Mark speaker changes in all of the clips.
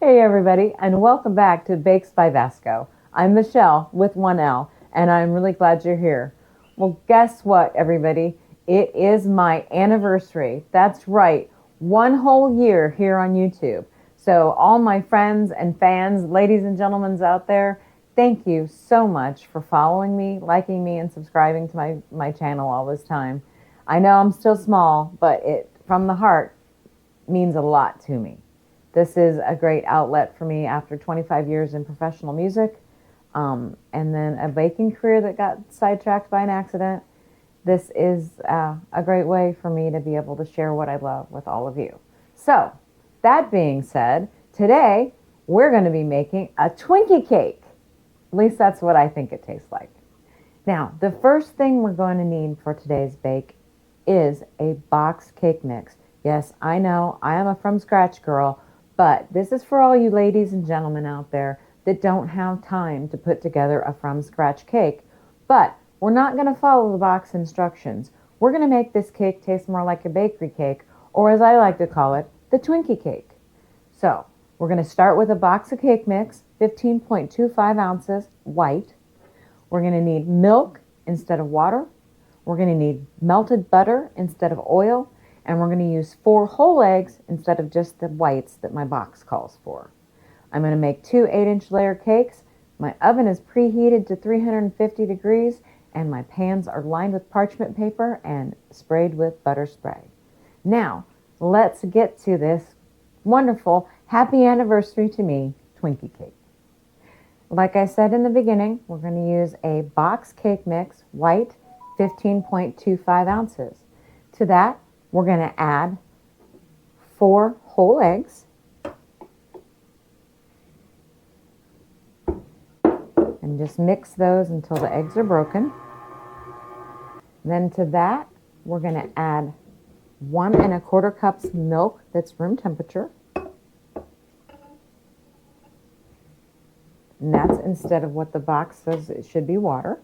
Speaker 1: Hey everybody, and welcome back to Bakes by Vasco. I'm Michelle with 1L, and I'm really glad you're here. Well, guess what, everybody? It is my anniversary. That's right, 1 whole year here on YouTube. So all my friends and fans, ladies and gentlemen out there, thank you so much for following me, liking me, and subscribing to my channel all this time. I know I'm still small, but it from the heart means a lot to me. This is a great outlet for me after 25 years in professional music, and then a baking career that got sidetracked by an accident. This is a great way for me to be able to share what I love with all of you. So, that being said, today we're going to be making a Twinkie cake. At least that's what I think it tastes like. Now, the first thing we're going to need for today's bake is a box cake mix. Yes, I know, I am a from scratch girl, but this is for all you ladies and gentlemen out there that don't have time to put together a from scratch cake. But we're not going to follow the box instructions. We're going to make this cake taste more like a bakery cake, or as I like to call it, the Twinkie cake. So we're going to start with a box of cake mix, 15.25 ounces white. We're going to need milk instead of water. We're going to need melted butter instead of oil. And we're going to use 4 whole eggs instead of just the whites that my box calls for. I'm going to make 2 8-inch layer cakes. My oven is preheated to 350 degrees and my pans are lined with parchment paper and sprayed with butter spray. Now, let's get to this wonderful happy anniversary to me Twinkie cake. Like I said in the beginning, we're going to use a box cake mix, white, 15.25 ounces. To that, we're going to add 4 whole eggs and just mix those until the eggs are broken. Then to that, we're going to add 1 1/4 cups milk that's room temperature. And that's instead of what the box says it should be water.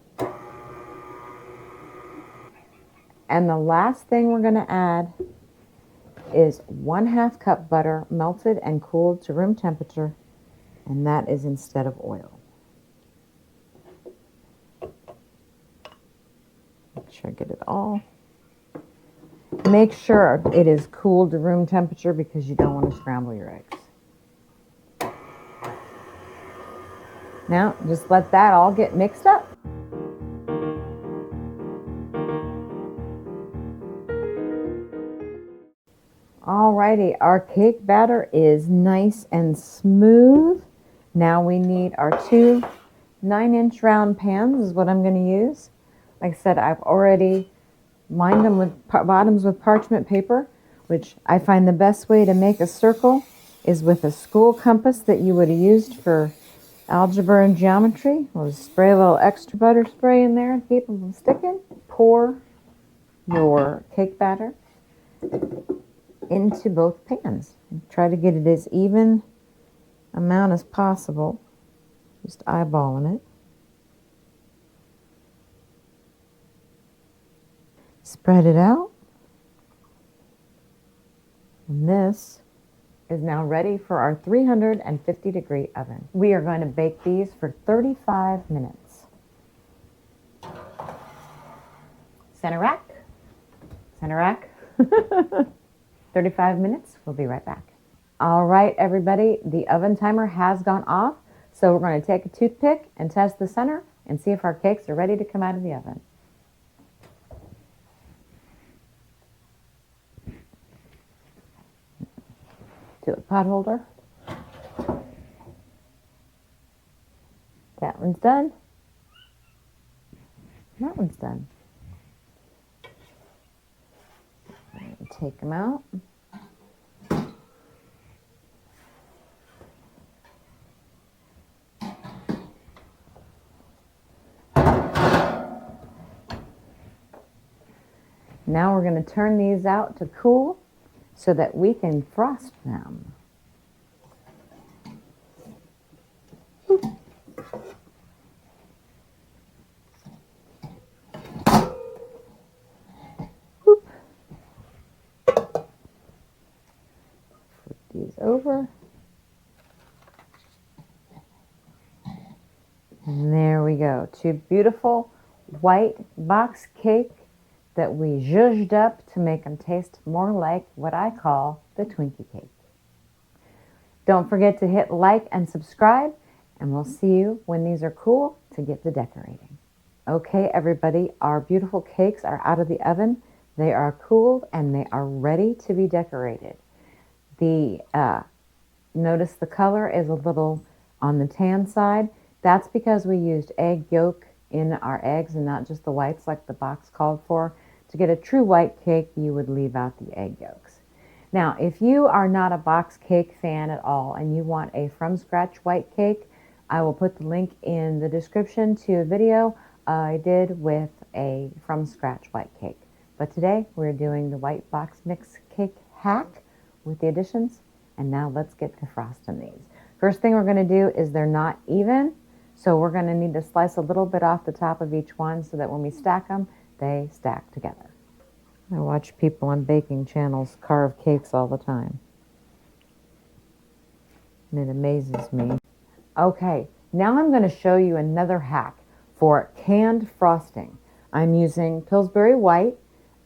Speaker 1: And the last thing we're going to add is 1/2 cup butter melted and cooled to room temperature, and that is instead of oil. Make sure I get it all. Make sure it is cooled to room temperature because you don't want to scramble your eggs. Now, just let that all get mixed up. Alrighty, our cake batter is nice and smooth. Now we need our 2 9-inch round pans is what I'm going to use. Like I said, I've already lined them with bottoms with parchment paper, which I find the best way to make a circle is with a school compass that you would have used for algebra and geometry. We'll just spray a little extra butter spray in there and keep them from sticking. Pour your cake batter into both pans. And try to get it as even amount as possible. Just eyeballing it. Spread it out. And this is now ready for our 350 degree oven. We are going to bake these for 35 minutes. Center rack. Center rack. 35 minutes. We'll be right back. All right, everybody, the oven timer has gone off. So we're going to take a toothpick and test the center and see if our cakes are ready to come out of the oven. To the pot holder. That one's done. That one's done. Take them out. Now we're going to turn these out to cool so that we can frost them. Flip these over. And there we go. Two beautiful white box cake that we zhuzhed up to make them taste more like what I call the Twinkie cake. Don't forget to hit like and subscribe, and we'll see you when these are cool to get to decorating. Okay, everybody, our beautiful cakes are out of the oven. They are cooled and they are ready to be decorated. Notice the color is a little on the tan side. That's because we used egg yolk in our eggs and not just the whites like the box called for. To get a true white cake, you would leave out the egg yolks. Now, if you are not a box cake fan at all and you want a from scratch white cake, I will put the link in the description to a video I did with a from scratch white cake. But today we're doing the white box mix cake hack with the additions. And now let's get to frosting these. First thing we're going to do is they're not even, so we're going to need to slice a little bit off the top of each one so that when we stack them, they stack together. I watch people on baking channels carve cakes all the time. And it amazes me. Okay, now I'm going to show you another hack for canned frosting. I'm using Pillsbury White,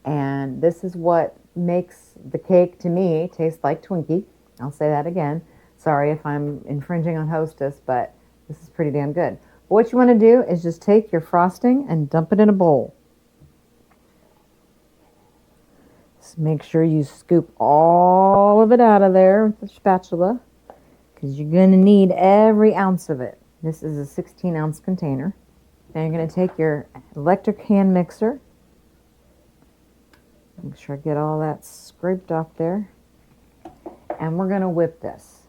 Speaker 1: and this is what makes the cake, to me, taste like Twinkie. I'll say that again. Sorry if I'm infringing on Hostess, but this is pretty damn good. But what you want to do is just take your frosting and dump it in a bowl. Just make sure you scoop all of it out of there with the spatula, because you're going to need every ounce of it. This is a 16-ounce container. Now you're going to take your electric hand mixer. Make sure I get all that scraped off there. And we're going to whip this.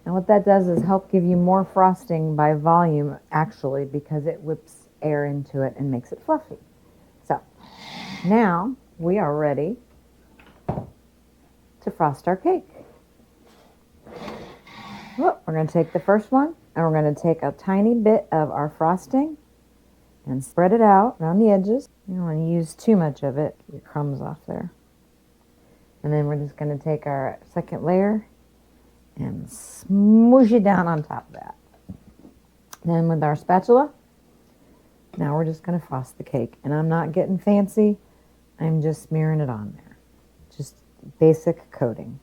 Speaker 1: And what that does is help give you more frosting by volume, actually, because it whips air into it and makes it fluffy. So now we are ready to frost our cake. We're going to take the first one and we're going to take a tiny bit of our frosting and spread it out around the edges. You don't want to use too much of it, get crumbs off there. And then we're just going to take our second layer and smoosh it down on top of that. Then with our spatula, now we're just going to frost the cake. And I'm not getting fancy, I'm just smearing it on there. Just basic coating.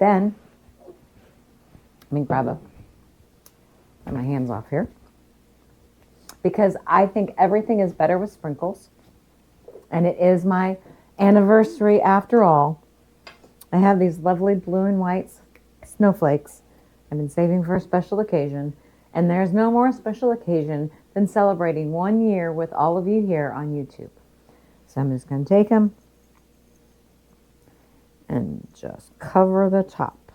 Speaker 1: Then, let me get my hands off here, because I think everything is better with sprinkles, and it is my anniversary after all. I have these lovely blue and white snowflakes I've been saving for a special occasion, and there's no more special occasion than celebrating 1 year with all of you here on YouTube. So I'm just going to take them and just cover the top.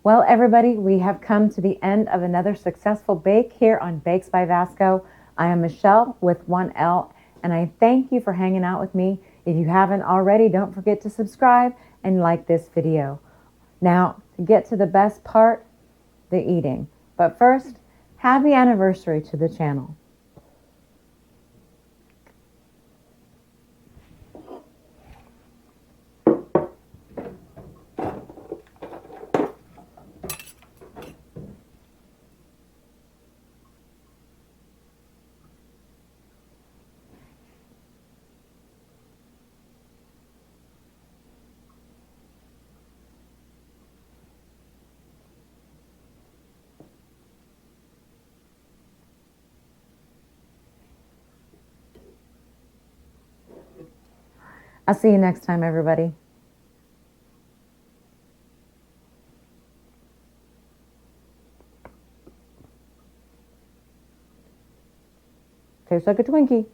Speaker 1: Well, everybody, we have come to the end of another successful bake here on Bakes by Vasco. I am Michelle with 1L, and I thank you for hanging out with me. If you haven't already, don't forget to subscribe and like this video. Now, to get to the best part, the eating. But first, happy anniversary to the channel. I'll see you next time, everybody. Tastes like a Twinkie.